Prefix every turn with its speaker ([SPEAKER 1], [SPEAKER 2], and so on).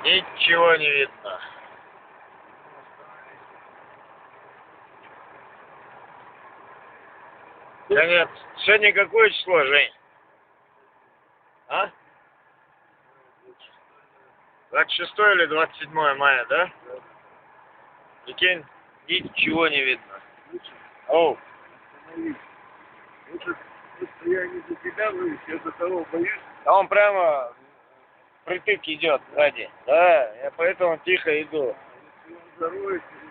[SPEAKER 1] Ничего не видно. Конец. Сегодня какое число, Жень? А? 26 или 27 мая, да? Прикинь, ничего не видно. Оу.
[SPEAKER 2] Я не за тебя боюсь, я за того боюсь.
[SPEAKER 1] А он прямо впритык идет сзади. Да, я поэтому тихо иду.
[SPEAKER 2] Здоровье.